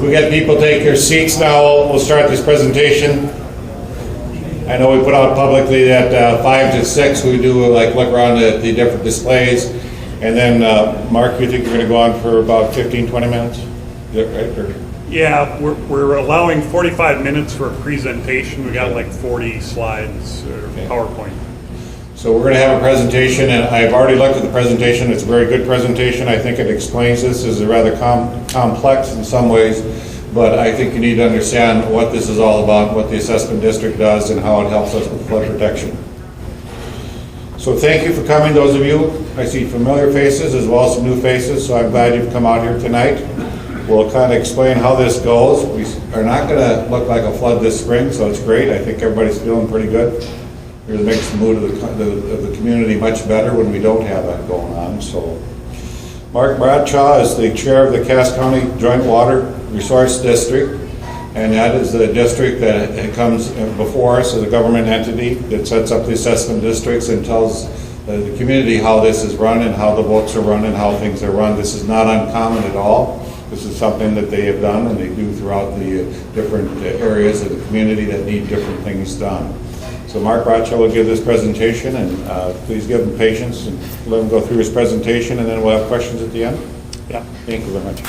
we get people take your seats now, we'll start this presentation. I know we put out publicly that 5 to 6 we do like look around at the different displays. And then, Mark, you think you're going to go on for about 15, 20 minutes? Is that right? Or? Yeah, we're allowing 45 minutes for a presentation. We got like 40 slides or PowerPoint. So we're going to have a presentation, and I've already looked at the presentation. It's a very good presentation. I think it explains this. It's rather complex in some ways, but I think you need to understand what this is all about, what the assessment district does, and how it helps us with flood protection. So thank you for coming, those of you. I see familiar faces as well as some new faces, so I'm glad you've come out here tonight. We'll kind of explain how this goes. We are not going to look like a flood this spring, so it's great. I think everybody's feeling pretty good. It makes the mood of the community much better when we don't have that going on. So, Mark Bradshaw is the chair of the Cass County Joint Water Resource District, and that is the district that comes before us as a government entity that sets up the assessment districts and tells the community how this is run and how the votes are run and how things are run. This is not uncommon at all. This is something that they have done and they do throughout the different areas of the community that need different things done. So Mark Bradshaw will give this presentation, and please give him patience and let him go through his presentation, and then we'll have questions at the end. Yeah. Thank you very much.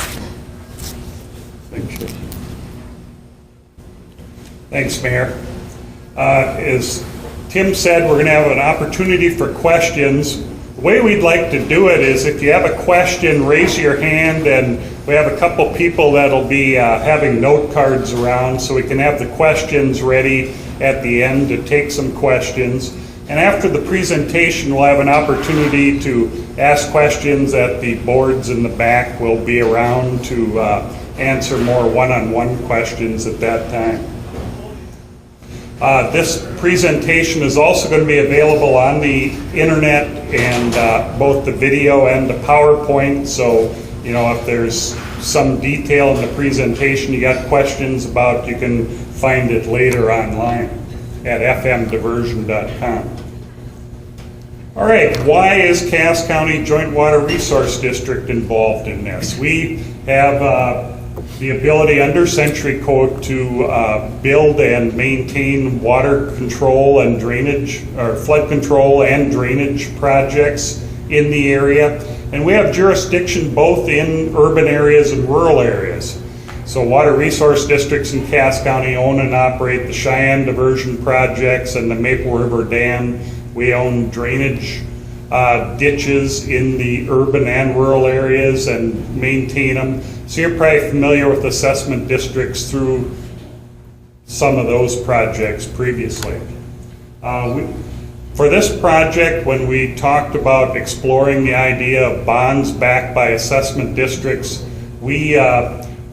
Thank you. Thanks, Mayor. As Tim said, we're going to have an opportunity for questions. The way we'd like to do it is if you have a question, raise your hand, and we have a couple people that'll be having note cards around so we can have the questions ready at the end to take some questions. And after the presentation, we'll have an opportunity to ask questions that the boards in the back will be around to answer more one-on-one questions at that time. This presentation is also going to be available on the internet and both the video and the PowerPoint. So, you know, if there's some detail in the presentation you got questions about, you can find it later online at fmdiversion.com. All right, why is Cass County Joint Water Resource District involved in this? We have the ability under Century Code to build and maintain water control and drainage, or flood control and drainage projects in the area. And we have jurisdiction both in urban areas and rural areas. So water resource districts in Cass County own and operate the Cheyenne Diversion Projects and the Maple River Dam. We own drainage ditches in the urban and rural areas and maintain them. So you're probably familiar with assessment districts through some of those projects previously. For this project, when we talked about exploring the idea of bonds backed by assessment districts, we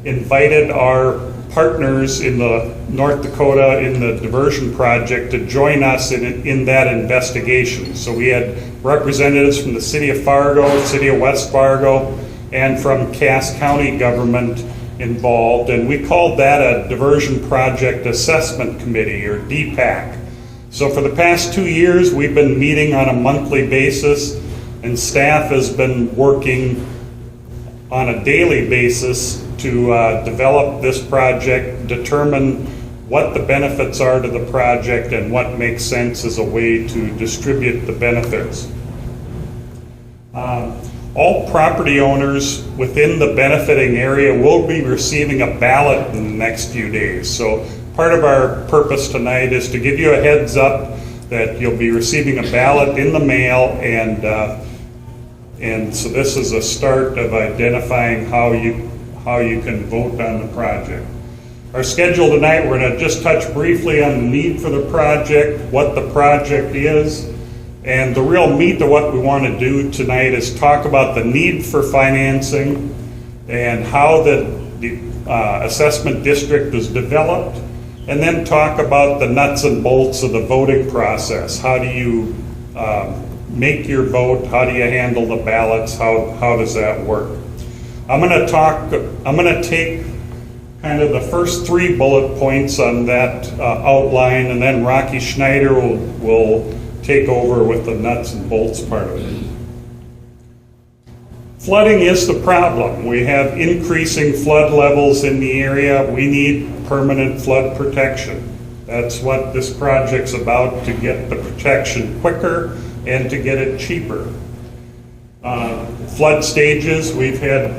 invited our partners in the North Dakota in the diversion project to join us in that investigation. So we had representatives from the city of Fargo, city of West Fargo, and from Cass County government involved, and we called that a Diversion Project Assessment Committee, or DPAC. So for the past 2 years, we've been meeting on a monthly basis, and staff has been working on a daily basis to develop this project, determine what the benefits are to the project, and what makes sense as a way to distribute the benefits. All property owners within the benefiting area will be receiving a ballot in the next few days. So part of our purpose tonight is to give you a heads up that you'll be receiving a ballot in the mail, and so this is a start of identifying how you can vote on the project. Our schedule tonight, we're going to just touch briefly on the need for the project, what the project is, and the real meat of what we want to do tonight is talk about the need for financing and how the assessment district is developed, and then talk about the nuts and bolts of the voting process. How do you make your vote? How do you handle the ballots? How does that work? I'm going to take kind of the first 3 bullet points on that outline, and then Rocky Schneider will take over with the nuts and bolts part of it. Flooding is the problem. We have increasing flood levels in the area. We need permanent flood protection. That's what this project's about, to get the protection quicker and to get it cheaper. Flood stages, we've had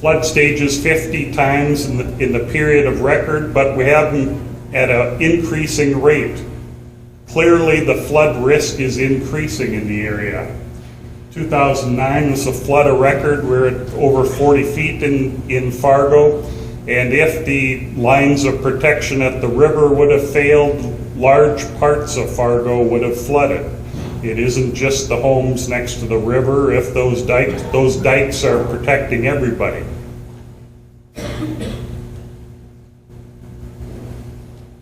flood stages 50 times in the period of record, but we have them at an increasing rate. Clearly, the flood risk is increasing in the area. 2009 was a flood of record. We're at over 40 feet in Fargo. And if the lines of protection at the river would have failed, large parts of Fargo would have flooded. It isn't just the homes next to the river. If those dikes are protecting everybody.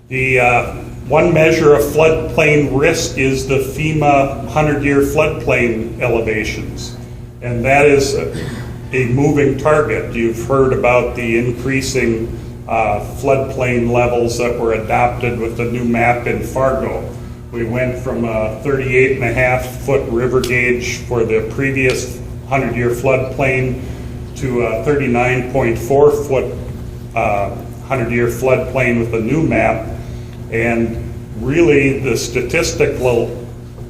The one measure of floodplain risk is the FEMA 100-year floodplain elevations, and that is a moving target. You've heard about the increasing floodplain levels that were adopted with the new map in Fargo. We went from a 38.5-foot river gauge for the previous 100-year floodplain to a 39.4-foot 100-year floodplain with the new map. And really, the statistical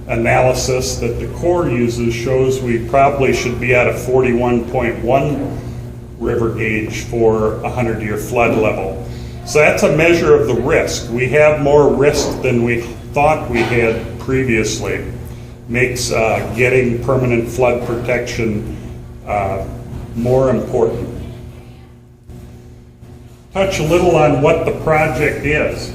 analysis that the Corps uses shows we probably should be at a 41.1 river gauge for a 100-year flood level. So that's a measure of the risk. We have more risk than we thought we had previously. Makes getting permanent flood protection more important. Touch a little on what the project is.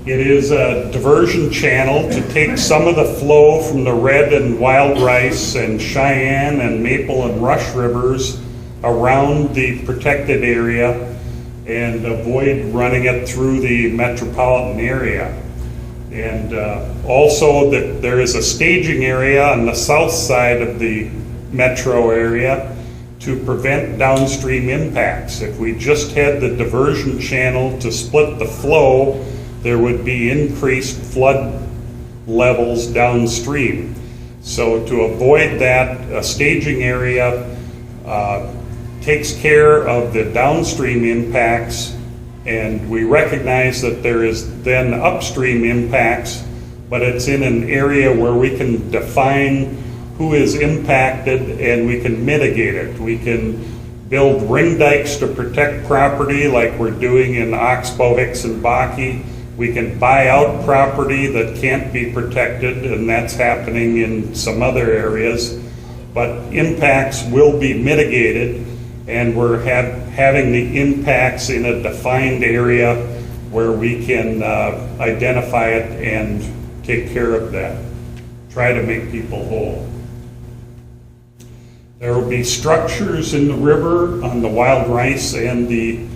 It is a diversion channel to take some of the flow from the Red and Wild Rice and Cheyenne and Maple and Rush rivers around the protected area and avoid running it through the metropolitan area. And also that there is a staging area on the south side of the metro area to prevent downstream impacts. If we just had the diversion channel to split the flow, there would be increased flood levels downstream. So to avoid that, a staging area takes care of the downstream impacts, and we recognize that there is then upstream impacts, but it's in an area where we can define who is impacted and we can mitigate it. We can build ring dikes to protect property like we're doing in Oxbow, Hicks, and Bakke. We can buy out property that can't be protected, and that's happening in some other areas. But impacts will be mitigated, and we're having the impacts in a defined area where we can identify it and take care of that. Try to make people whole. There will be structures in the river on the Wild Rice and the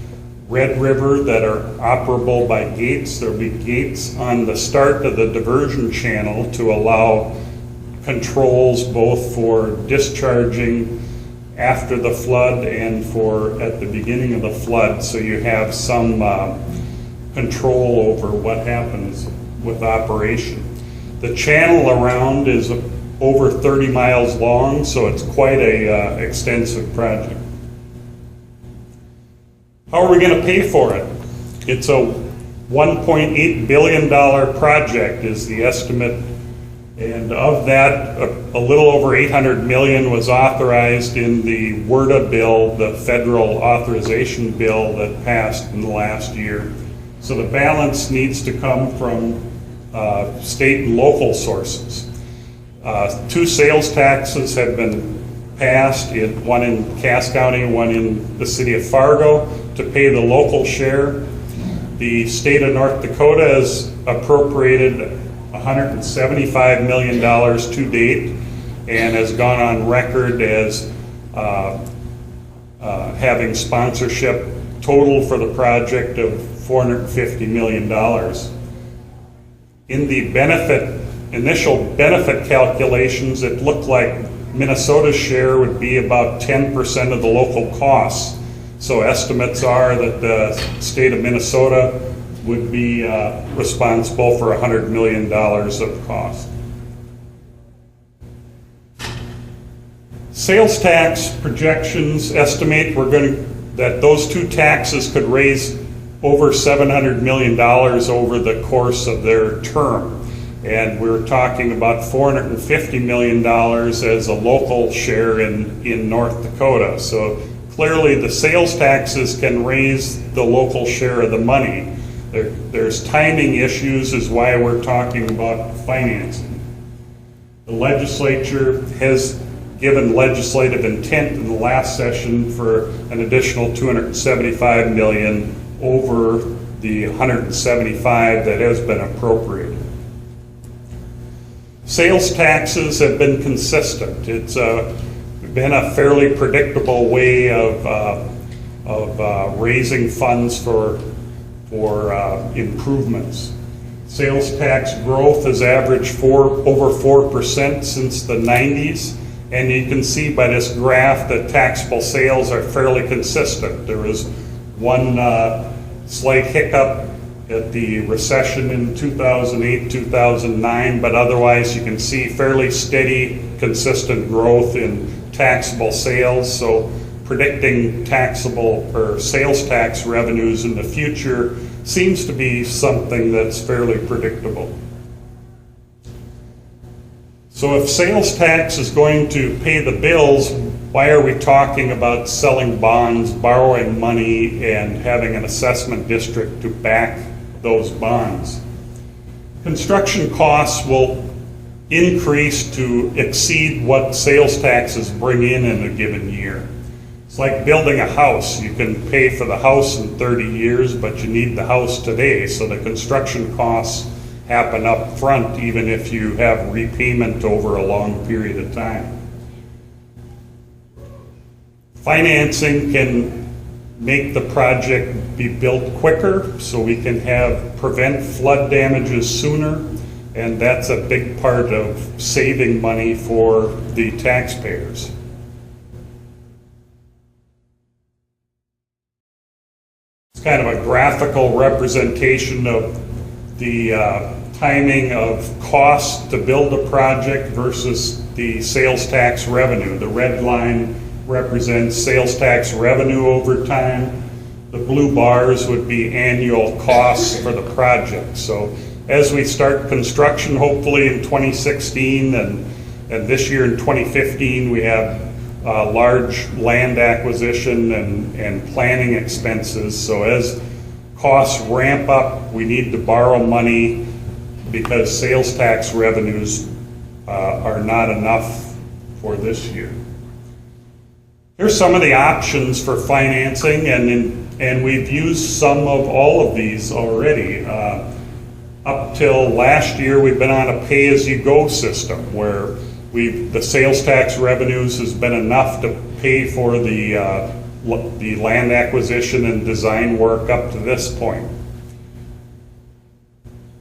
Red River that are operable by gates. There will be gates on the start of the diversion channel to allow controls both for discharging after the flood and for at the beginning of the flood, so you have some control over what happens with operation. The channel around is over 30 miles long, so it's quite a extensive project. How are we going to pay for it? It's a $1.8 billion project is the estimate, and of that, a little over $800 million was authorized in the WRDA bill, the federal authorization bill that passed in the last year. So the balance needs to come from state and local sources. 2 sales taxes have been passed, one in Cass County, one in the city of Fargo, to pay the local share. The state of North Dakota has appropriated $175 million to date and has gone on record as having sponsorship total for the project of $450 million. In the initial benefit calculations, it looked like Minnesota's share would be about 10% of the local costs. So estimates are that the state of Minnesota would be responsible for $100 million of cost. Sales tax projections estimate that those two taxes could raise over $700 million over the course of their term. And we're talking about $450 million as a local share in North Dakota. So clearly the sales taxes can raise the local share of the money. There's timing issues is why we're talking about financing. The legislature has given legislative intent in the last session for an additional $275 million over the $175 that has been appropriated. Sales taxes have been consistent. It's been a fairly predictable way of raising funds for improvements. Sales tax growth has averaged over 4% since the 90s, and you can see by this graph that taxable sales are fairly consistent. There was one slight hiccup at the recession in 2008, 2009, but otherwise you can see fairly steady, consistent growth in taxable sales. So predicting taxable or sales tax revenues in the future seems to be something that's fairly predictable. So if sales tax is going to pay the bills, why are we talking about selling bonds, borrowing money, and having an assessment district to back those bonds? Construction costs will increase to exceed what sales taxes bring in a given year. It's like building a house. You can pay for the house in 30 years, but you need the house today, so the construction costs happen up front even if you have repayment over a long period of time. Financing can make the project be built quicker so we can prevent flood damages sooner, and that's a big part of saving money for the taxpayers. It's kind of a graphical representation of the timing of cost to build a project versus the sales tax revenue. The red line represents sales tax revenue over time. The blue bars would be annual costs for the project. So as we start construction, hopefully in 2016 and this year in 2015, we have large land acquisition and planning expenses. So as costs ramp up, we need to borrow money because sales tax revenues are not enough for this year. Here's some of the options for financing, and we've used some of all of these already. Up till last year, we've been on a pay-as-you-go system where the sales tax revenues has been enough to pay for the land acquisition and design work up to this point.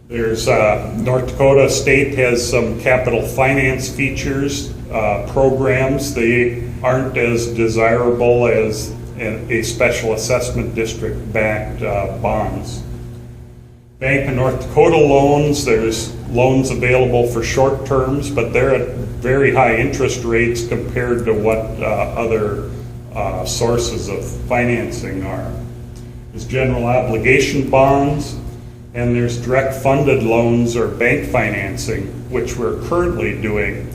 There's North Dakota State has some capital finance features, programs. They aren't as desirable as a special assessment district backed bonds. Bank of North Dakota loans, there's loans available for short terms, but they're at very high interest rates compared to what other sources of financing are. There's general obligation bonds, and there's direct funded loans or bank financing, which we're currently doing.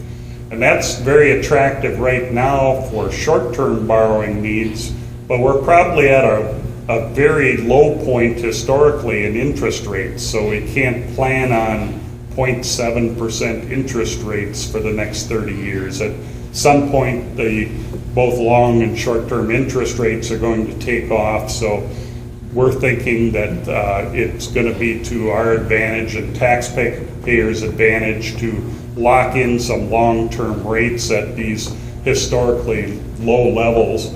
And that's very attractive right now for short-term borrowing needs, but we're probably at a very low point historically in interest rates, so we can't plan on 0.7% interest rates for the next 30 years. At some point, both long and short-term interest rates are going to take off, so we're thinking that it's going to be to our advantage and taxpayers' advantage to lock in some long-term rates at these historically low levels.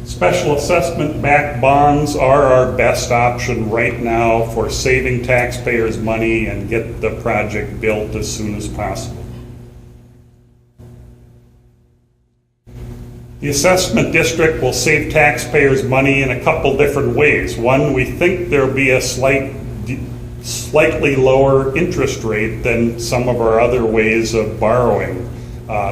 Special assessment-backed bonds are our best option right now for saving taxpayers money and get the project built as soon as possible. The assessment district will save taxpayers money in a couple different ways. One, we think there'll be a slightly lower interest rate than some of our other ways of borrowing.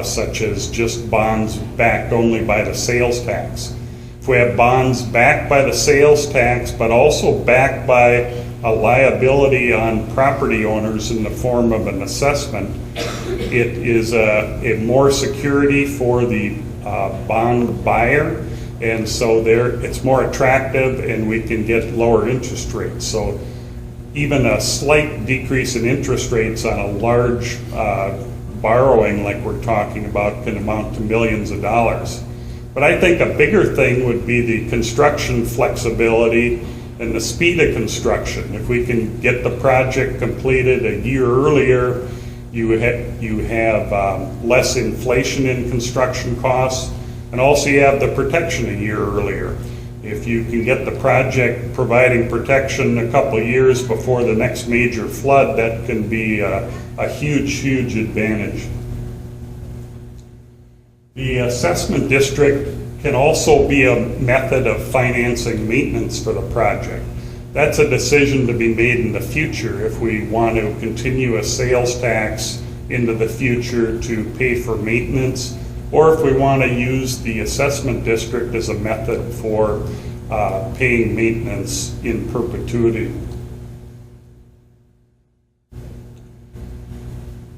such as just bonds backed only by the sales tax. If we have bonds backed by the sales tax, but also backed by a liability on property owners in the form of an assessment, it is a more security for the bond buyer, and so it's more attractive and we can get lower interest rates. So even a slight decrease in interest rates on a large borrowing like we're talking about can amount to millions of dollars. But I think a bigger thing would be the construction flexibility and the speed of construction. If we can get the project completed a year earlier, you have less inflation in construction costs, and also you have the protection a year earlier. If you can get the project providing protection a couple of years before the next major flood, that can be a huge, huge advantage. The assessment district can also be a method of financing maintenance for the project. That's a decision to be made in the future if we want to continue a sales tax into the future to pay for maintenance, or if we want to use the assessment district as a method for paying maintenance in perpetuity.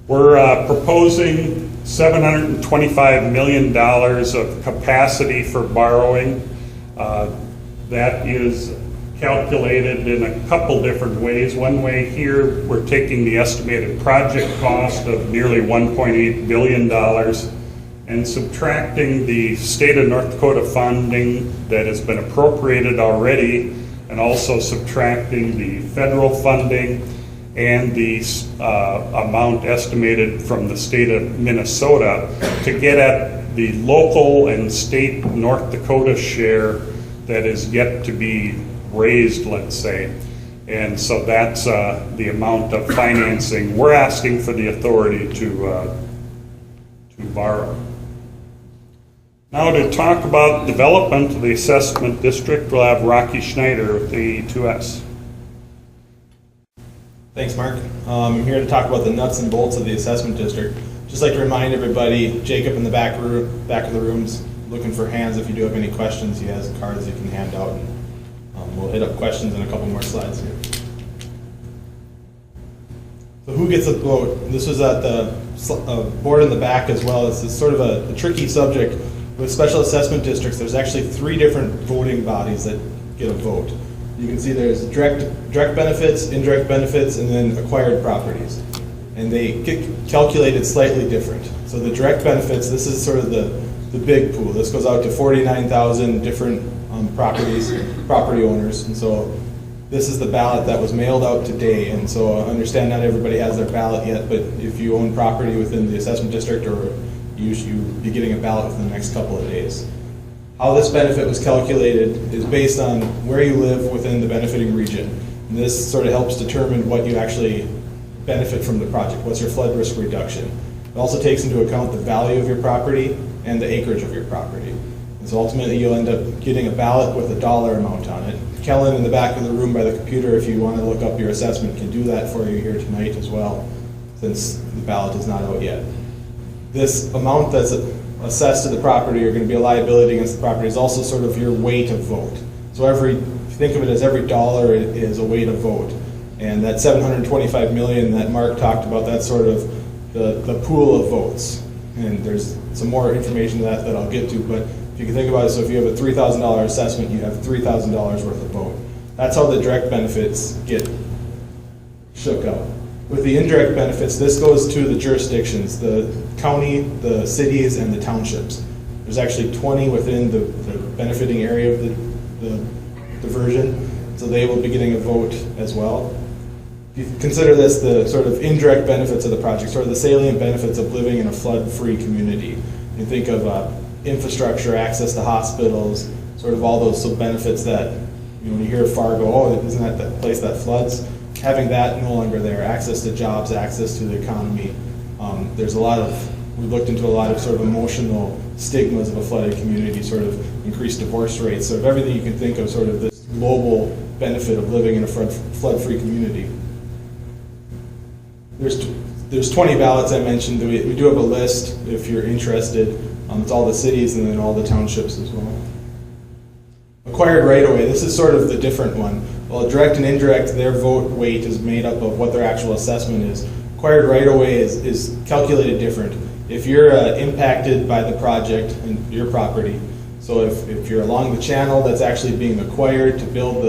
We're proposing $725 million of capacity for borrowing. That is calculated in a couple different ways. One way here, we're taking the estimated project cost of nearly $1.8 billion and subtracting the state of North Dakota funding that has been appropriated already, and also subtracting the federal funding and the amount estimated from the state of Minnesota to get at the local and state North Dakota share that is yet to be raised, let's say. And so that's the amount of financing we're asking for the authority to borrow. Now to talk about development of the assessment district, we'll have Rocky Schneider with the A2S. Thanks, Mark. I'm here to talk about the nuts and bolts of the assessment district. Just like to remind everybody, Jacob in the back of the room's looking for hands. If you do have any questions, he has cards he can hand out, and we'll hit up questions in a couple more slides here. So who gets a vote? This was at the board in the back as well. It's sort of a tricky subject. With special assessment districts, there's actually 3 different voting bodies that get a vote. You can see there's direct benefits, indirect benefits, and then acquired properties. And they get calculated slightly different. So the direct benefits, this is sort of the big pool. This goes out to 49,000 different property owners. And so this is the ballot that was mailed out today. And so I understand not everybody has their ballot yet, but if you own property within the assessment district, or you should be getting a ballot within the next couple of days. How this benefit was calculated is based on where you live within the benefiting region. And this sort of helps determine what you actually benefit from the project. What's your flood risk reduction? It also takes into account the value of your property and the acreage of your property. And so ultimately you'll end up getting a ballot with a dollar amount on it. Kellen in the back of the room by the computer, if you want to look up your assessment, can do that for you here tonight as well, since the ballot is not out yet. This amount that's assessed to the property, or going to be a liability against the property, is also sort of your weight of vote. So if you think of it as every dollar is a weight of vote. And that $725 million that Mark talked about, that's sort of the pool of votes. And there's some more information to that I'll get to, but if you can think about it, so if you have a $3,000 assessment, you have $3,000 worth of vote. That's how the direct benefits get shook out. With the indirect benefits, this goes to the jurisdictions, the county, the cities, and the townships. There's actually 20 within the benefiting area of the diversion, so they will be getting a vote as well. If you consider this the sort of indirect benefits of the project, sort of the salient benefits of living in a flood-free community. You think of infrastructure, access to hospitals, sort of all those benefits that, when you hear of Fargo, oh, isn't that the place that floods? Having that no longer there, access to jobs, access to the economy. There's we looked into a lot of sort of emotional stigmas of a flooded community, sort of increased divorce rates, sort of everything you can think of, sort of this global benefit of living in a flood-free community. There's there's 20 ballots I mentioned. We do have a list if you're interested. It's all the cities and then all the townships as well. Acquired right-of-way, this is sort of the different one. Well, direct and indirect, their vote weight is made up of what their actual assessment is. Acquired right-of-way is calculated different. If you're impacted by the project and your property, so if you're along the channel that's actually being acquired to build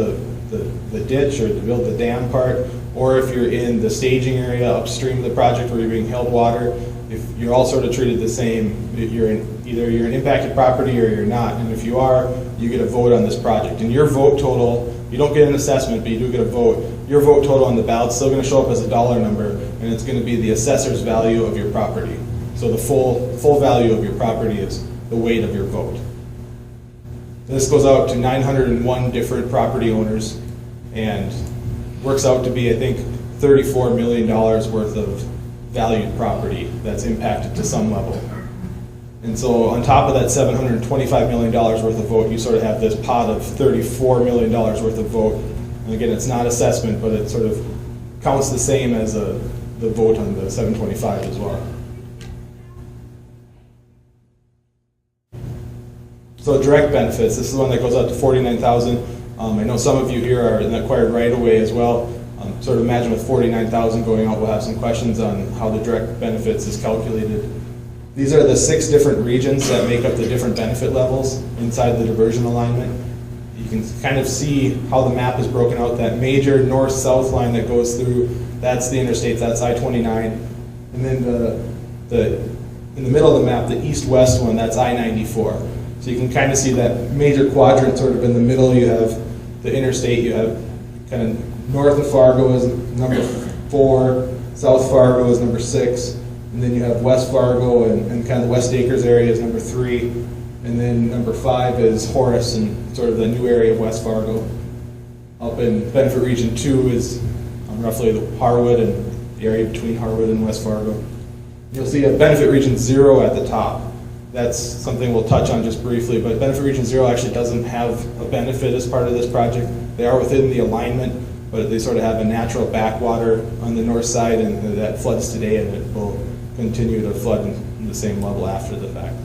the ditch or to build the dam part, or if you're in the staging area upstream of the project where you're being held water, if you're all sort of treated the same. Either you're an impacted property or you're not, and if you are, you get a vote on this project. And your vote total, you don't get an assessment, but you do get a vote. Your vote total on the ballot's still going to show up as a dollar number, and it's going to be the assessor's value of your property. So the full value of your property is the weight of your vote. This goes out to 901 different property owners and works out to be, I think, $34 million worth of valued property that's impacted to some level. And so on top of that $725 million worth of vote, you sort of have this pot of $34 million worth of vote. And again, it's not assessment, but it sort of counts the same as the vote on the 725 as well. So direct benefits, this is the one that goes out to $49,000. I know some of you here are in the acquired right-of-way as well. Sort of imagine with $49,000 going out, we'll have some questions on how the direct benefits is calculated. These are the 6 different regions that make up the different benefit levels inside the diversion alignment. You can kind of see how the map is broken out. That major north-south line that goes through, that's the interstate, that's I-29. And then in the middle of the map, the east-west one, that's I-94. So you can kind of see that major quadrant sort of in the middle. You have the interstate, you have kind of north of Fargo is number 4, South Fargo is number 6, and then you have West Fargo and kind of the West Acres area is number 3, and then number 5 is Horace and sort of the new area of West Fargo. Up in Benefit Region 2 is roughly the Harwood and the area between Harwood and West Fargo. You'll see a Benefit Region 0 at the top. That's something we'll touch on just briefly, but Benefit Region 0 actually doesn't have a benefit as part of this project. They are within the alignment, but they sort of have a natural backwater on the north side, and that floods today, and it will continue to flood in the same level after the fact.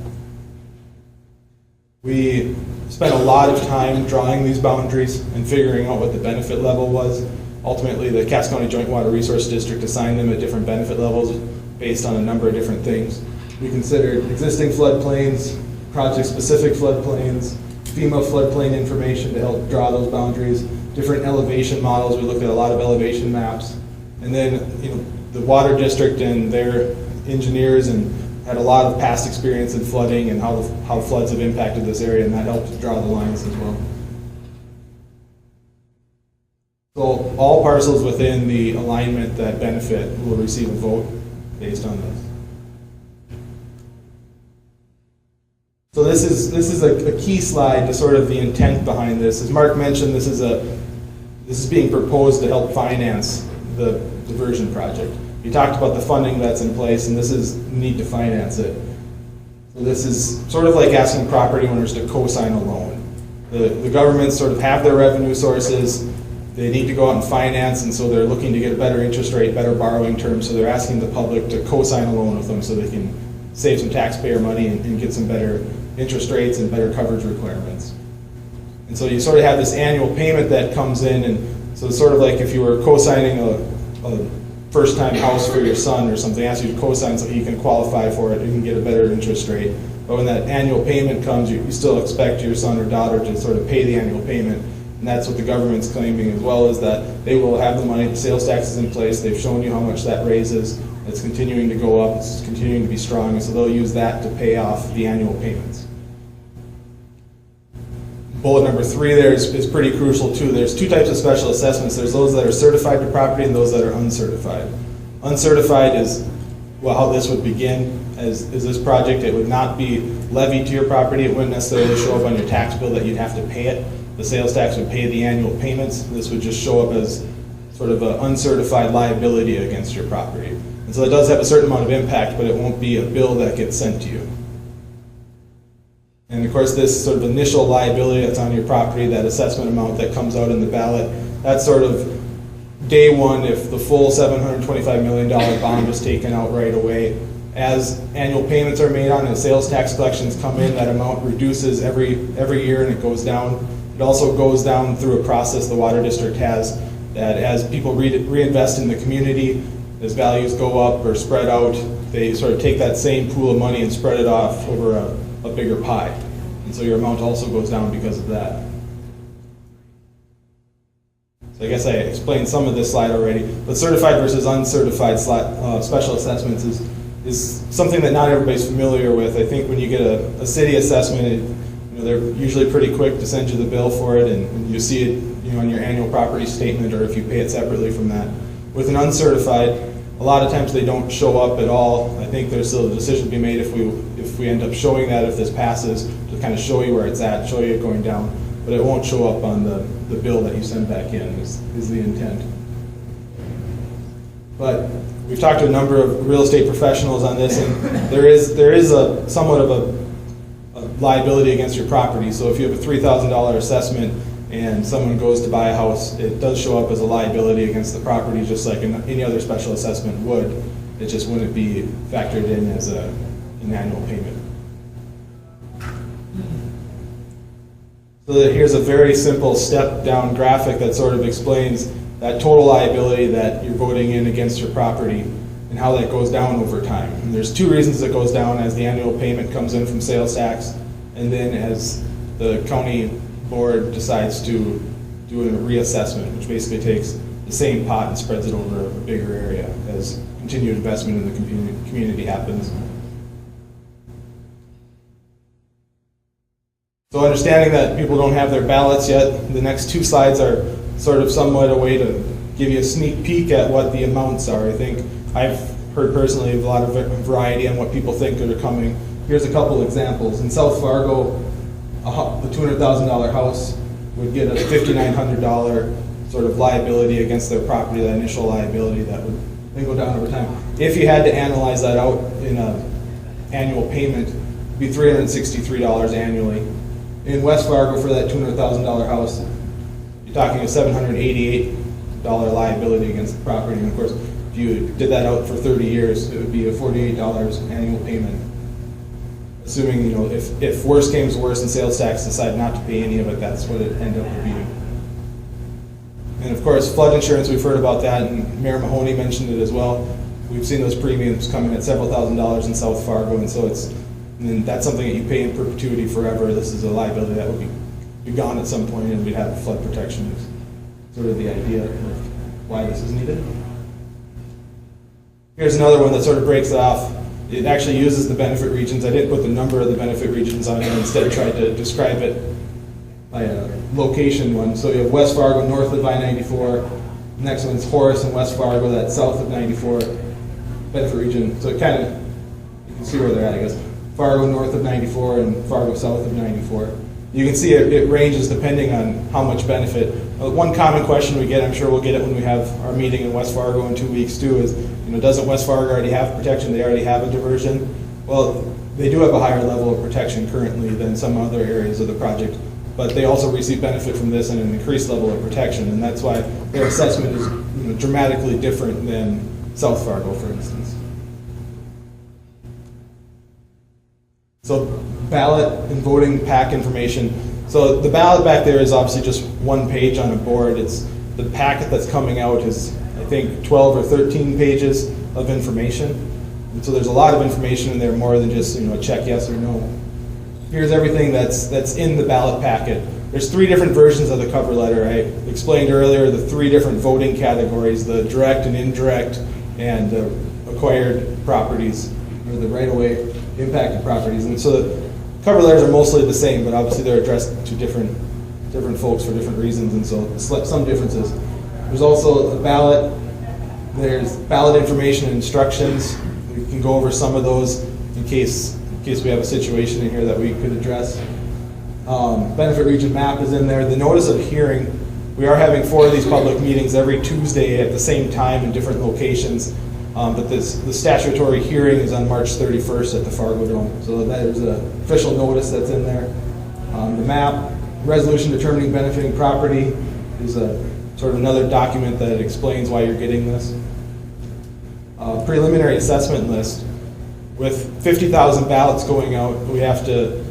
We spent a lot of time drawing these boundaries and figuring out what the benefit level was. Ultimately, the Cass County Joint Water Resource District assigned them at different benefit levels based on a number of different things. We considered existing floodplains, project-specific floodplains, FEMA floodplain information to help draw those boundaries, different elevation models. We looked at a lot of elevation maps. And then, the water district and their engineers and had a lot of past experience in flooding and how floods have impacted this area, and that helped draw the lines as well. So all parcels within the alignment that benefit will receive a vote based on this. So this is a key slide to sort of the intent behind this. As Mark mentioned, this is being proposed to help finance the diversion project. We talked about the funding that's in place, and this is need to finance it. So this is sort of like asking property owners to co-sign a loan. The governments sort of have their revenue sources. They need to go out and finance, and so they're looking to get a better interest rate, better borrowing terms, so they're asking the public to co-sign a loan with them so they can save some taxpayer money and get some better interest rates and better coverage requirements. And so you sort of have this annual payment that comes in, and so it's sort of like if you were co-signing a first-time house for your son or something, ask you to co-sign so he can qualify for it, you can get a better interest rate. But when that annual payment comes, you still expect your son or daughter to sort of pay the annual payment. And that's what the government's claiming as well, is that they will have the money, the sales tax is in place, they've shown you how much that raises, it's continuing to go up, it's continuing to be strong, and so they'll use that to pay off the annual payments. Bullet number 3 there is pretty crucial too. There's 2 types of special assessments. There's those that are certified to property and those that are uncertified. Uncertified is, well, how this would begin as this project. It would not be levied to your property. It wouldn't necessarily show up on your tax bill that you'd have to pay it. The sales tax would pay the annual payments. This would just show up as sort of an uncertified liability against your property. And so it does have a certain amount of impact, but it won't be a bill that gets sent to you. And of course, this sort of initial liability that's on your property, that assessment amount that comes out in the ballot, that's sort of day one, if the full $725 million bond was taken out right away, as annual payments are made on and sales tax collections come in, that amount reduces every year and it goes down. It also goes down through a process the water district has, that as people reinvest in the community, as values go up or spread out, they sort of take that same pool of money and spread it off over a bigger pie. And so your amount also goes down because of that. So I guess I explained some of this slide already, but certified versus uncertified special assessments is something that not everybody's familiar with. I think when you get a city assessment, they're usually pretty quick to send you the bill for it, and you see it on your annual property statement, or if you pay it separately from that. With an uncertified, a lot of times they don't show up at all. I think there's still a decision to be made if we end up showing that, if this passes, to kind of show you where it's at, show you it going down, but it won't show up on the bill that you send back in is the intent. But we've talked to a number of real estate professionals on this, and there is a somewhat of a liability against your property. So if you have a $3,000 assessment and someone goes to buy a house, it does show up as a liability against the property, just like any other special assessment would. It just wouldn't be factored in as an annual payment. So here's a very simple step-down graphic that sort of explains that total liability that you're voting in against your property and how that goes down over time. And there's two reasons it goes down: as the annual payment comes in from sales tax, and then as the county board decides to do a reassessment, which basically takes the same pot and spreads it over a bigger area as continued investment in the community happens. So understanding that people don't have their ballots yet, the next two slides are sort of somewhat a way to give you a sneak peek at what the amounts are. I think I've heard personally a lot of variety on what people think are coming. Here's a couple examples. In South Fargo, the $200,000 house would get a $5,900 sort of liability against their property, that initial liability that would then go down over time. If you had to analyze that out in an annual payment, it would be $363 annually. In West Fargo, for that $200,000 house, you're talking a $788 liability against the property. And of course, if you did that out for 30 years, it would be a $48 annual payment. Assuming, if worse came to worse and sales tax decide not to pay any of it, that's what it ended up being. And of course, flood insurance, we've heard about that, and Mayor Mahoney mentioned it as well. We've seen those premiums come in at several $1,000s in South Fargo, and so that's something that you pay in perpetuity forever. This is a liability that would be gone at some point, and we'd have flood protection. Is sort of the idea of why this is needed. Here's another one that sort of breaks it off. It actually uses the benefit regions. I didn't put the number of the benefit regions on here. Instead, tried to describe it by a location one. So you have West Fargo north of I-94. The next one's Horace and West Fargo, that's south of 94. Benefit region. So it kind of, you can see where they're at, I guess. Fargo north of 94 and Fargo south of 94. You can see it ranges depending on how much benefit. One common question we get, I'm sure we'll get it when we have our meeting in West Fargo in 2 weeks too, is, doesn't West Fargo already have protection? They already have a diversion. Well, they do have a higher level of protection currently than some other areas of the project, but they also receive benefit from this and an increased level of protection, and that's why their assessment is dramatically different than South Fargo, for instance. So ballot and voting pack information. So the ballot back there is obviously just one page on a board. It's the packet that's coming out is, I think, 12 or 13 pages of information. And so there's a lot of information in there, more than just check yes or no. Here's everything that's in the ballot packet. There's 3 different versions of the cover letter. I explained earlier the 3 different voting categories: the direct and indirect, and the acquired properties, or the right-of-way impacted properties. And so the cover letters are mostly the same, but obviously they're addressed to different folks for different reasons, and so some differences. There's also a ballot. There's ballot information and instructions. We can go over some of those in case we have a situation in here that we could address. Benefit region map is in there. The notice of hearing. We are having 4 of these public meetings every Tuesday at the same time in different locations. But the statutory hearing is on March 31st at the Fargo Dome. So that is an official notice that's in there. The map, resolution determining benefiting property is a sort of another document that explains why you're getting this. Preliminary assessment list. With 50,000 ballots going out, we have to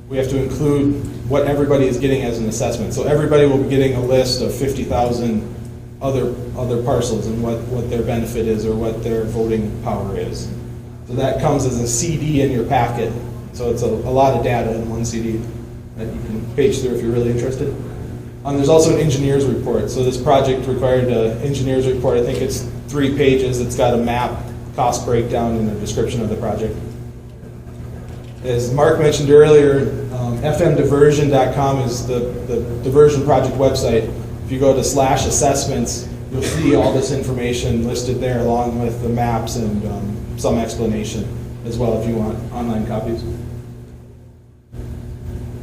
include what everybody is getting as an assessment. So everybody will be getting a list of 50,000 other parcels and what their benefit is or what their voting power is. So that comes as a CD in your packet. So it's a lot of data in one CD that you can page through if you're really interested. There's also an engineer's report. So this project required an engineer's report. I think it's 3 pages. It's got a map, cost breakdown, and a description of the project. As Mark mentioned earlier, fmdiversion.com is the diversion project website. If you go to /assessments, you'll see all this information listed there along with the maps and some explanation as well if you want online copies.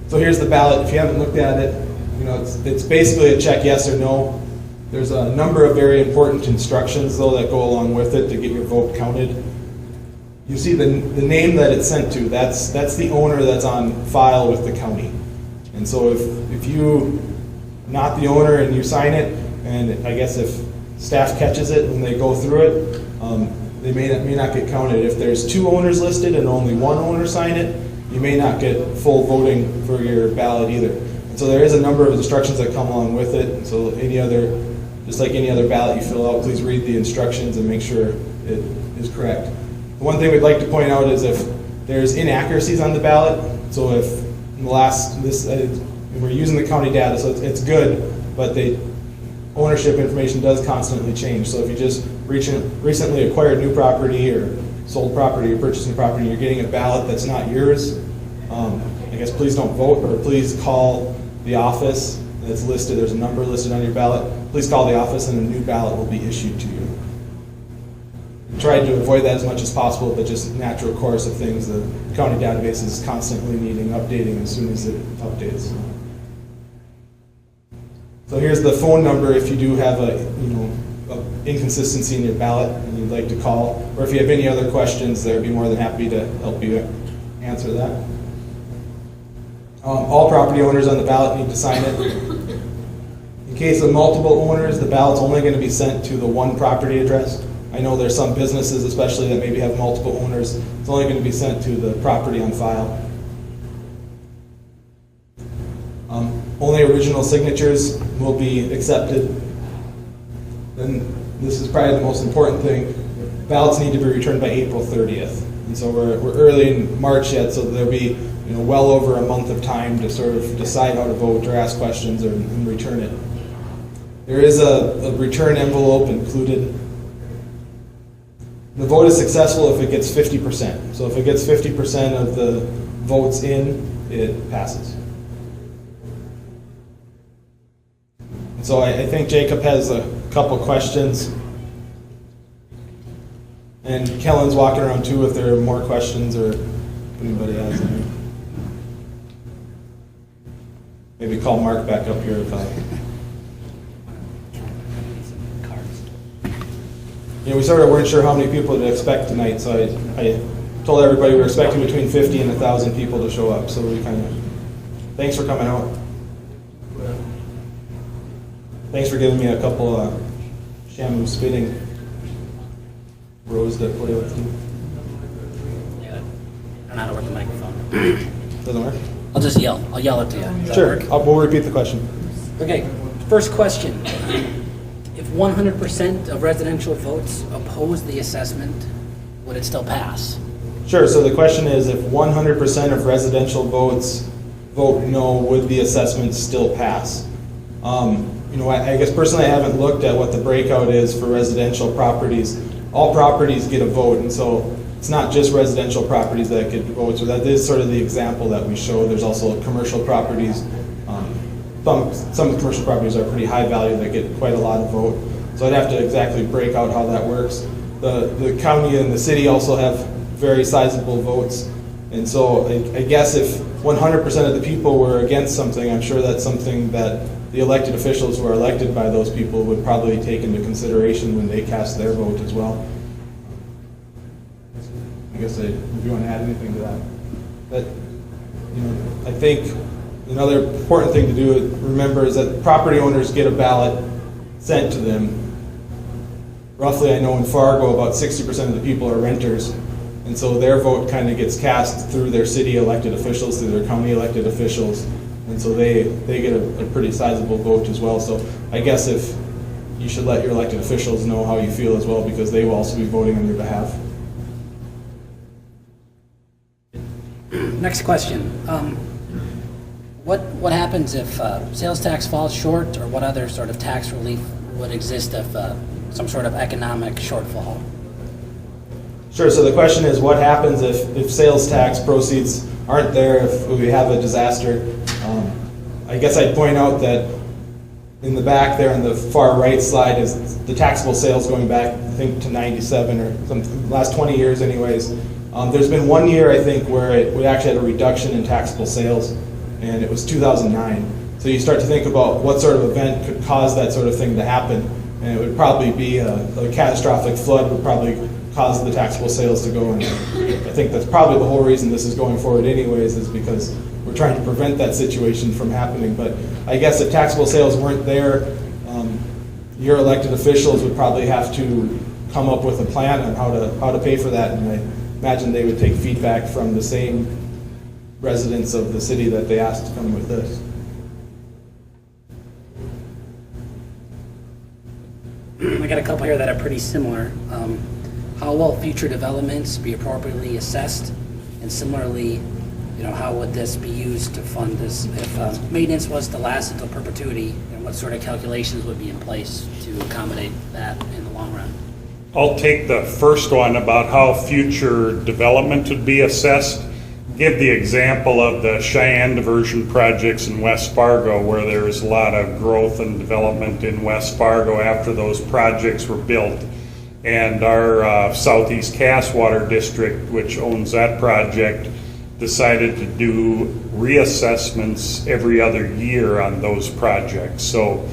So here's the ballot. If you haven't looked at it, it's basically a check yes or no. There's a number of very important instructions though that go along with it to get your vote counted. You see the name that it's sent to, that's the owner that's on file with the county. And so if you not the owner and you sign it, and I guess if staff catches it when they go through it, they may not get counted. If there's 2 owners listed and only 1 owner sign it, you may not get full voting for your ballot either. And so there is a number of instructions that come along with it. And so just like any other ballot you fill out, please read the instructions and make sure it is correct. The one thing we'd like to point out is if there's inaccuracies on the ballot, so if in the we're using the county data, so it's good, but the ownership information does constantly change. So if you just recently acquired new property or sold property or purchased new property, you're getting a ballot that's not yours, I guess please don't vote, or please call the office that's listed. There's a number listed on your ballot. Please call the office and a new ballot will be issued to you. Tried to avoid that as much as possible, but just natural course of things. The county database is constantly needing updating as soon as it updates. So here's the phone number if you do have a inconsistency in your ballot and you'd like to call, or if you have any other questions, they'd be more than happy to help you answer that. All property owners on the ballot need to sign it. In case of multiple owners, the ballot's only going to be sent to the one property address. I know there's some businesses especially that maybe have multiple owners. It's only going to be sent to the property on file. Only original signatures will be accepted. And this is probably the most important thing. Ballots need to be returned by April 30th. And so we're early in March yet, so there'll be well over a month of time to sort of decide how to vote or ask questions and return it. There is a return envelope included. The vote is successful if it gets 50%. So if it gets 50% of the votes in, it passes. And so I think Jacob has a couple questions. And Kellen's walking around too if there are more questions or if anybody has any. Maybe call Mark back up here if we sort of weren't sure how many people to expect tonight, so I told everybody we were expecting between 50 and 1,000 people to show up. So we thanks for coming out. Thanks for giving me a couple Shamu spitting rows to play with. Yeah, I don't know how to work the microphone. Doesn't work? I'll just yell. I'll yell it to you. Does that Sure. work? We'll repeat the question. Okay, first question. If 100% of residential votes oppose the assessment, would it still pass? Sure. So the question is, if 100% of residential votes vote no, would the assessment still pass? I guess personally I haven't looked at what the breakout is for residential properties. All properties get a vote, and so it's not just residential properties that get votes. So that is sort of the example that we show. There's also commercial properties. Some of the commercial properties are pretty high value that get quite a lot of vote. So I'd have to exactly break out how that works. The county and the city also have very sizable votes. And so I guess if 100% of the people were against something, I'm sure that's something that the elected officials who are elected by those people would probably take into consideration when they cast their vote as well. I guess if you want to add anything to that. But, I think another important thing to remember is that property owners get a ballot sent to them. Roughly, I know in Fargo, about 60% of the people are renters, and so their vote kind of gets cast through their city elected officials, through their county elected officials, and so they get a pretty sizable vote as well. So I guess if you should let your elected officials know how you feel as well, because they will also be voting on your behalf. Next question. What happens if sales tax falls short, or what other sort of tax relief would exist if some sort of economic shortfall? Sure, so the question is, what happens if sales tax proceeds aren't there, if we have a disaster? I guess I'd point out that in the back there on the far right slide is the taxable sales going back, I think, to 97 or some last 20 years anyways. There's been 1 year, I think, where we actually had a reduction in taxable sales, and it was 2009. So you start to think about what sort of event could cause that sort of thing to happen, and it would probably be a catastrophic flood would probably cause the taxable sales to go. And I think that's probably the whole reason this is going forward anyways, is because we're trying to prevent that situation from happening. But I guess if taxable sales weren't there, your elected officials would probably have to come up with a plan on how to pay for that, and I imagine they would take feedback from the same residents of the city that they asked to come with this. I got a couple here that are pretty similar. How will future developments be appropriately assessed? And similarly, how would this be used to fund this? If maintenance was to last until perpetuity, what sort of calculations would be in place to accommodate that in the long run? I'll take the first one about how future development would be assessed. Give the example of the Cheyenne diversion projects in West Fargo, where there's a lot of growth and development in West Fargo after those projects were built. And our Southeast Cass Water District, which owns that project, decided to do reassessments every other year on those projects. So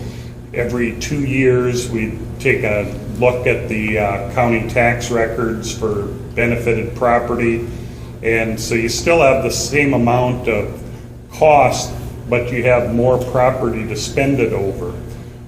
every 2 years, we take a look at the county tax records for benefited property. And so you still have the same amount of cost, but you have more property to spend it over,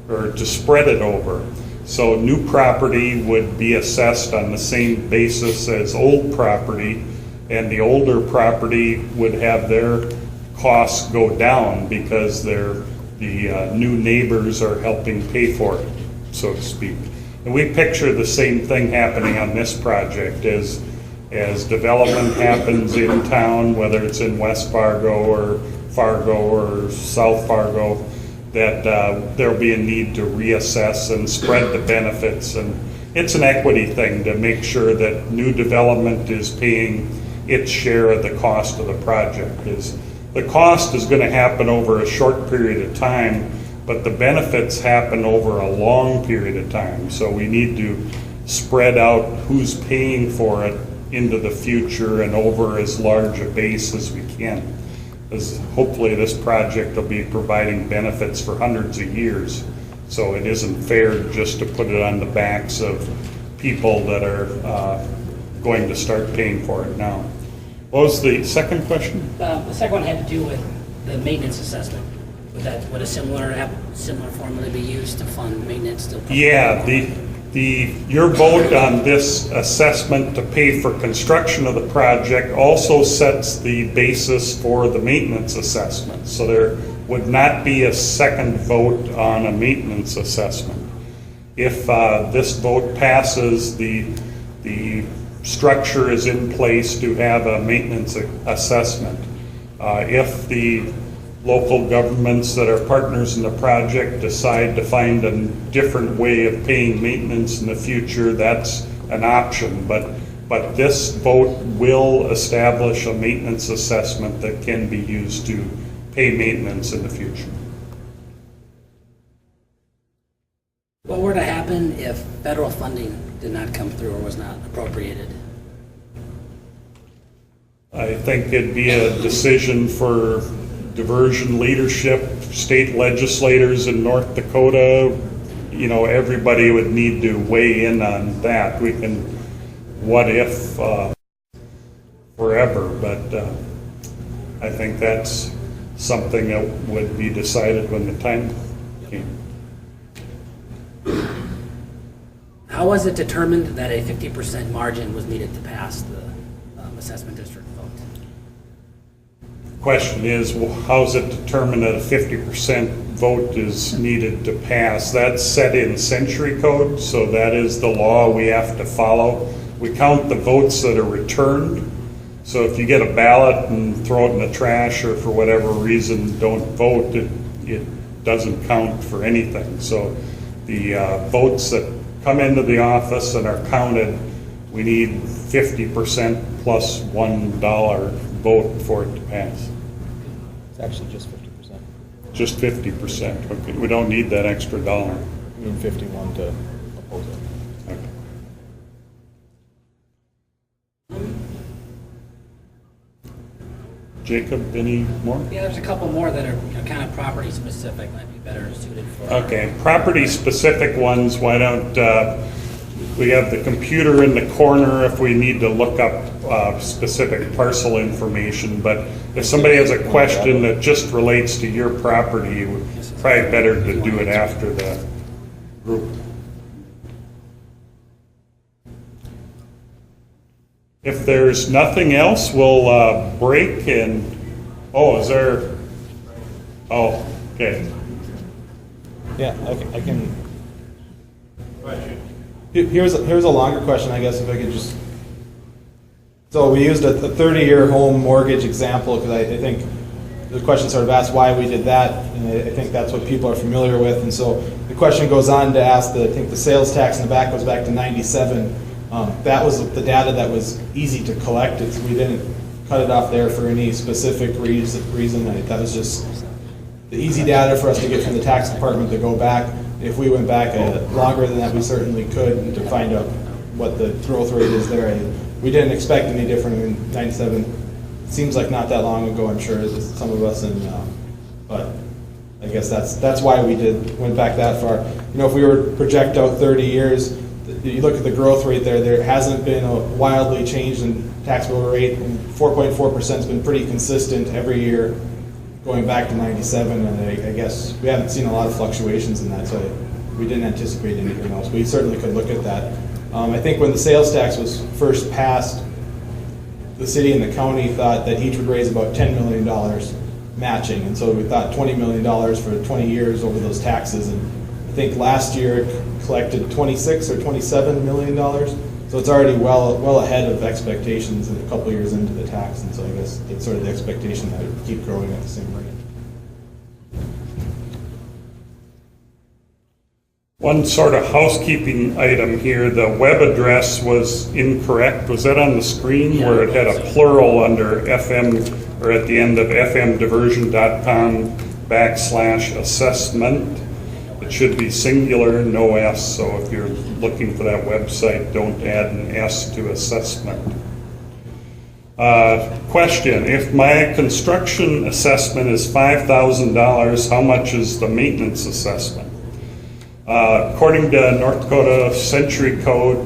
or to spread it over. So new property would be assessed on the same basis as old property, and the older property would have their costs go down because the new neighbors are helping pay for it, so to speak. And we picture the same thing happening on this project as development happens in town, whether it's in West Fargo or South Fargo, that there'll be a need to reassess and spread the benefits. And it's an equity thing to make sure that new development is paying its share of the cost of the project. The cost is going to happen over a short period of time, but the benefits happen over a long period of time. So we need to spread out who's paying for it into the future and over as large a base as we can. As hopefully this project will be providing benefits for hundreds of years. So it isn't fair just to put it on the backs of people that are going to start paying for it now. What was the second question? The second one had to do with the maintenance assessment. Would a similar formula be used to fund maintenance? Yeah, your vote on this assessment to pay for construction of the project also sets the basis for the maintenance assessment. So there would not be a second vote on a maintenance assessment. If this vote passes, the structure is in place to have a maintenance assessment. If the local governments that are partners in the project decide to find a different way of paying maintenance in the future, that's an option. But this vote will establish a maintenance assessment that can be used to pay maintenance in the future. What were to happen if federal funding did not come through or was not appropriated? I think it'd be a decision for diversion leadership, state legislators in North Dakota. Everybody would need to weigh in on that. We can what if forever, but I think that's something that would be decided when the time came. how was it determined that a 50% margin was needed to pass the assessment district vote? Question is, well, how is it determined that a 50% vote is needed to pass? That's set in century code, so that is the law we have to follow. We count the votes that are returned. So if you get a ballot and throw it in the trash, or for whatever reason don't vote, it doesn't count for anything. So the votes that come into the office and are counted, we need 50% plus $1 vote for it to pass. It's actually just 50%. Just 50%. Okay, we don't need that extra dollar. I mean 51 to oppose it. Okay. Jacob, any more? Yeah, there's a couple more that are kind of property specific, might be better suited for. Okay, property specific ones, why don't, we have the computer in the corner if we need to look up specific parcel information, but if somebody has a question that just relates to your property, it's probably better to do it after the group. If there's nothing else, we'll break and, oh, is there, oh, okay. Yeah, I can. Here's a longer question, I guess, if I could just. So we used a 30-year home mortgage example because I think the question sort of asked why we did that, and I think that's what people are familiar with. And so the question goes on to ask I think the sales tax in the back goes back to '97. That was the data that was easy to collect. We didn't cut it off there for any specific reason. That was just the easy data for us to get from the tax department to go back. If we went back longer than that, we certainly could to find out what the growth rate is there. We didn't expect any different in '97. Seems like not that long ago, I'm sure, some of us, but I guess that's why we went back that far. If we were to project out 30 years, you look at the growth rate there hasn't been a wildly changed in taxable rate, and 4.4% has been pretty consistent every year going back to '97, and I guess we haven't seen a lot of fluctuations in that, so we didn't anticipate anything else. We certainly could look at that. I think when the sales tax was first passed, the city and the county thought that each would raise about $10 million matching, and so we thought $20 million for 20 years over those taxes, and I think last year it collected $26 or $27 million, so it's already well ahead of expectations and a couple years into the tax, and so I guess it's sort of the expectation that it would keep growing at the same rate. One sort of housekeeping item here, the web address was incorrect. Was that on the screen where it had a plural under FM, or at the end of fmdiversion.com/assessment? It should be singular, no S, so if you're looking for that website, don't add an S to assessment. Question, if my construction assessment is $5,000, how much is the maintenance assessment? According to North Dakota Century Code,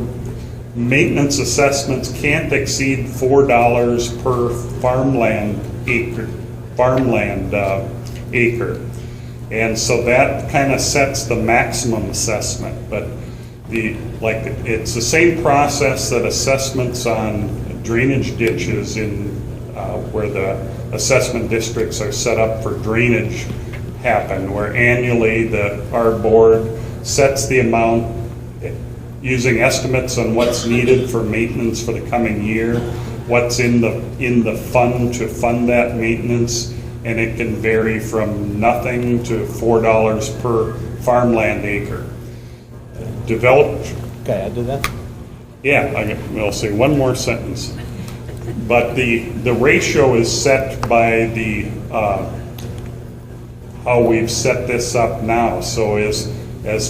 maintenance assessments can't exceed $4 per farmland acre. And so that kind of sets the maximum assessment. But it's the same process that assessments on drainage ditches in where the assessment districts are set up for drainage happen, where annually our board sets the amount using estimates on what's needed for maintenance for the coming year, what's in the fund to fund that maintenance, and it can vary from nothing to $4 per farmland acre. Developed. Okay, I did that. Yeah, we'll say one more sentence. But the ratio is set by the how we've set this up now. So as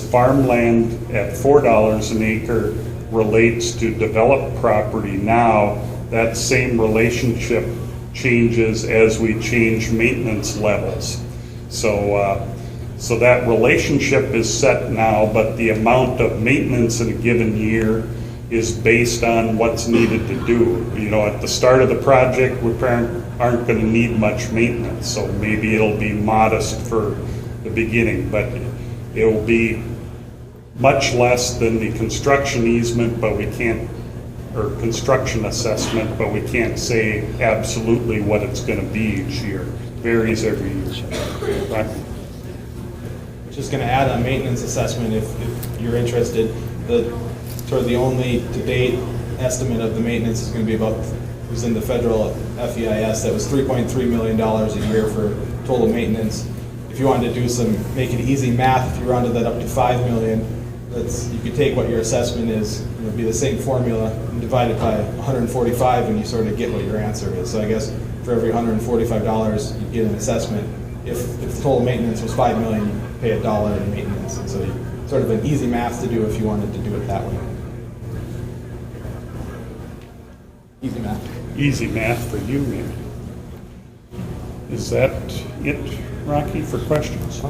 farmland at $4 an acre relates to developed property now, that same relationship changes as we change maintenance levels. So that relationship is set now, but the amount of maintenance in a given year is based on what's needed to do. At the start of the project, we aren't going to need much maintenance, so maybe it'll be modest for the beginning, but it will be much less than the construction easement, but we can't, or construction assessment, but we can't say absolutely what it's going to be each year. Varies every year. Right? Just going to add a maintenance assessment if you're interested. Sort of the only to-date estimate of the maintenance is going to be about, it was in the federal FEIS, that was $3.3 million a year for total maintenance. If you wanted to do some, make it easy math, if you rounded that up to $5 million, you could take what your assessment is, it would be the same formula, and divide it by 145, and you sort of get what your answer is. So I guess for every $145, you get an assessment. If the total maintenance was $5 million, you pay $1 in maintenance. And so sort of an easy math to do if you wanted to do it that way. Easy math. Easy math for you, maybe. Is that it, Rocky, for questions?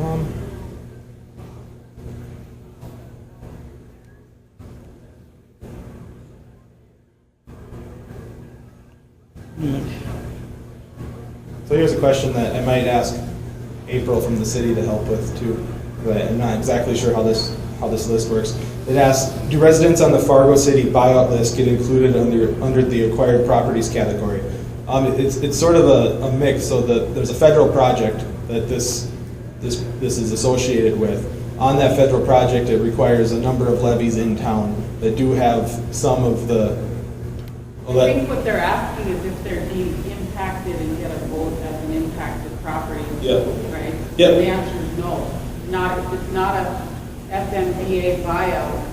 So here's a question that I might ask April from the city to help with too, but I'm not exactly sure how this list works. It asks, do residents on the Fargo City buyout list get included under the acquired properties category? It's sort of a mix. So there's a federal project that this is associated with. On that federal project, it requires a number of levies in town that do have some of the. I think what they're asking is if they're deemed impacted and get a vote as an impacted property. Yeah. Right? Yeah. And the answer is no. If it's not a FMVA buyout,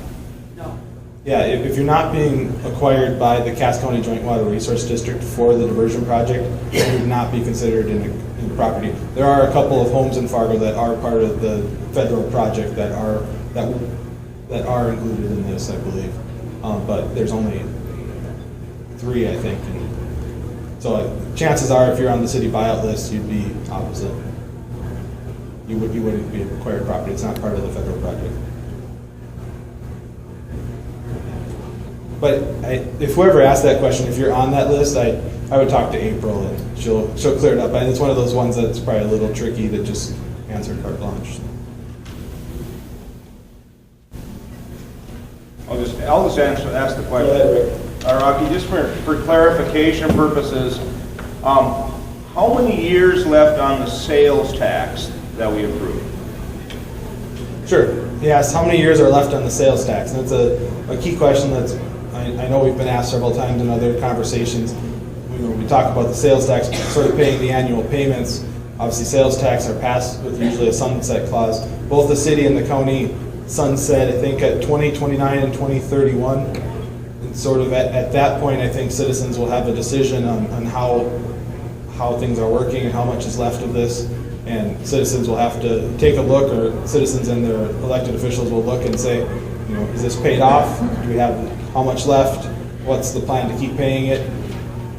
no. Yeah, if you're not being acquired by the Cass County Joint Water Resource District for the diversion project, you would not be considered in the property. There are a couple of homes in Fargo that are part of the federal project that are included in this, I believe. But there's only 3, I think. And so chances are, if you're on the city buyout list, you'd be opposite. You wouldn't be acquired property. It's not part of the federal project. But if whoever asked that question, if you're on that list, I would talk to April and she'll clear it up. And it's one of those ones that's probably a little tricky that just answered carte blanche. I'll just ask the question. Rocky, just for clarification purposes, how many years left on the sales tax that we approved? Sure. Yes. How many years are left on the sales tax? And that's a key question that's I know we've been asked several times in other conversations. When we talk about the sales tax, sort of paying the annual payments. Obviously, sales tax are passed with usually a sunset clause. Both the city and the county sunset, I think, at 2029 and 2031. And sort of at that point, I think citizens will have a decision on how things are working and how much is left of this. And citizens will have to take a look, or citizens and their elected officials will look and say, is this paid off? Do we have how much left? What's the plan to keep paying it?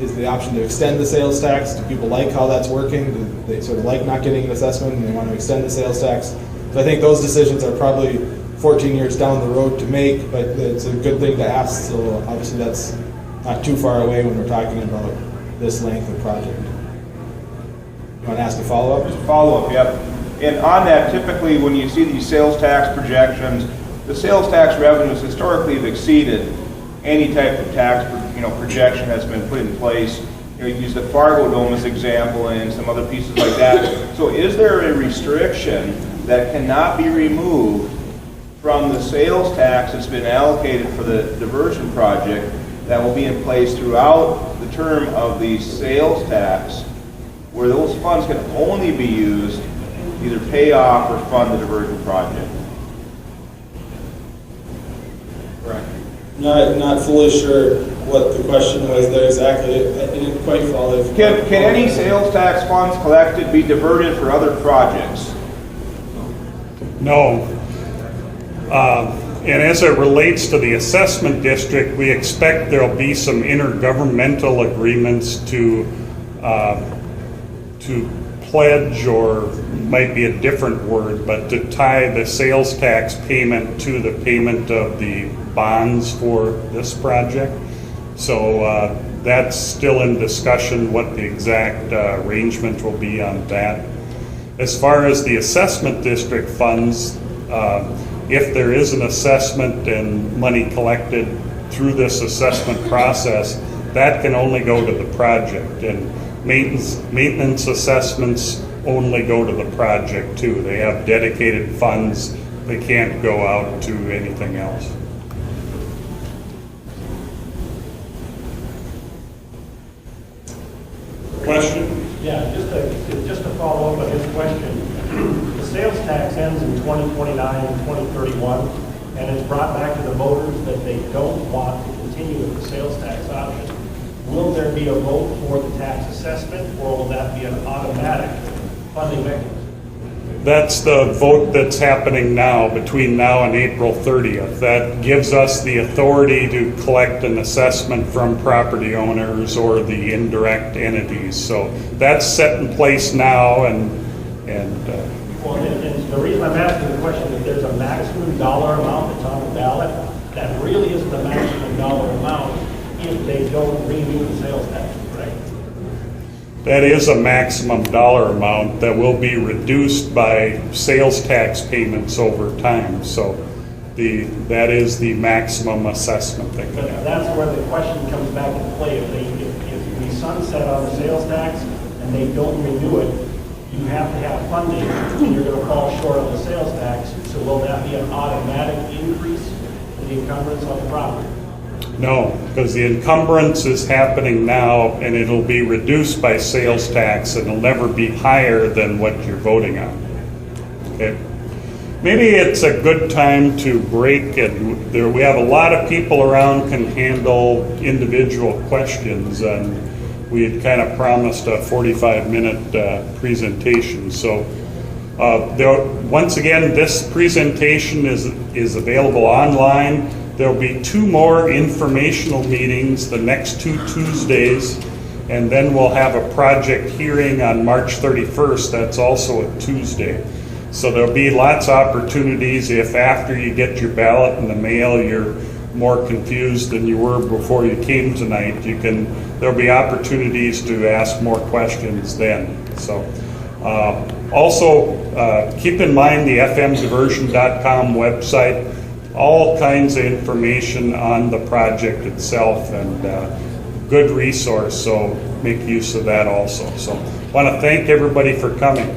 Is the option to extend the sales tax? Do people like how that's working? Do they sort of like not getting an assessment and they want to extend the sales tax? So I think those decisions are probably 14 years down the road to make, but it's a good thing to ask. So obviously that's not too far away when we're talking about this length of project. You want to ask a follow-up? Just a follow-up, yep. And on that, typically when you see these sales tax projections, the sales tax revenues historically have exceeded any type of tax projection that's been put in place. You use the Fargo Dome as example and some other pieces like that. So is there a restriction that cannot be removed from the sales tax that's been allocated for the diversion project that will be in place throughout the term of the sales tax, where those funds can only be used to either pay off or fund the diversion project? Right. Not fully sure what the question was there exactly. I didn't quite follow. Can any sales tax funds collected be diverted for other projects? No. And as it relates to the assessment district, we expect there'll be some intergovernmental agreements to pledge, or might be a different word, but to tie the sales tax payment to the payment of the bonds for this project. So that's still in discussion, what the exact arrangement will be on that. As far as the assessment district funds, if there is an assessment and money collected through this assessment process, that can only go to the project. And maintenance assessments only go to the project too. They have dedicated funds. They can't go out to anything else. Question? Yeah, just to follow up on his question, the sales tax ends in 2029 and 2031, and it's brought back to the voters that they don't want to continue with the sales tax option. Will there be a vote for the tax assessment, or will that be an automatic funding mechanism? That's the vote that's happening now, between now and April 30th. That gives us the authority to collect an assessment from property owners or the indirect entities. So that's set in place now, and Well, and the reason I'm asking the question is there's a maximum dollar amount that's on the ballot. That really isn't the maximum dollar amount if they don't renew the sales tax, right? that is a maximum dollar amount that will be reduced by sales tax payments over time. So that is the maximum assessment that But can happen. that's where the question comes back into play. If we sunset on the sales tax and they don't renew it, you have to have funding, and you're gonna fall short on the sales tax. So will that be an automatic increase in the encumbrance on the property? No, because the encumbrance is happening now, and it'll be reduced by sales tax, and it'll never be higher than what you're voting on. Okay? Maybe it's a good time to break, and we have a lot of people around can handle individual questions, and we had kind of promised a 45-minute presentation. So once again, this presentation is available online. There'll be 2 more informational meetings the next 2 Tuesdays, and then we'll have a project hearing on March 31st. That's also a Tuesday. So there'll be lots of opportunities. If after you get your ballot in the mail you're more confused than you were before you came tonight, there'll be opportunities to ask more questions then. So also keep in mind the fmdiversion.com website. All kinds of information on the project itself, and good resource, so make use of that also. So I want to thank everybody for coming.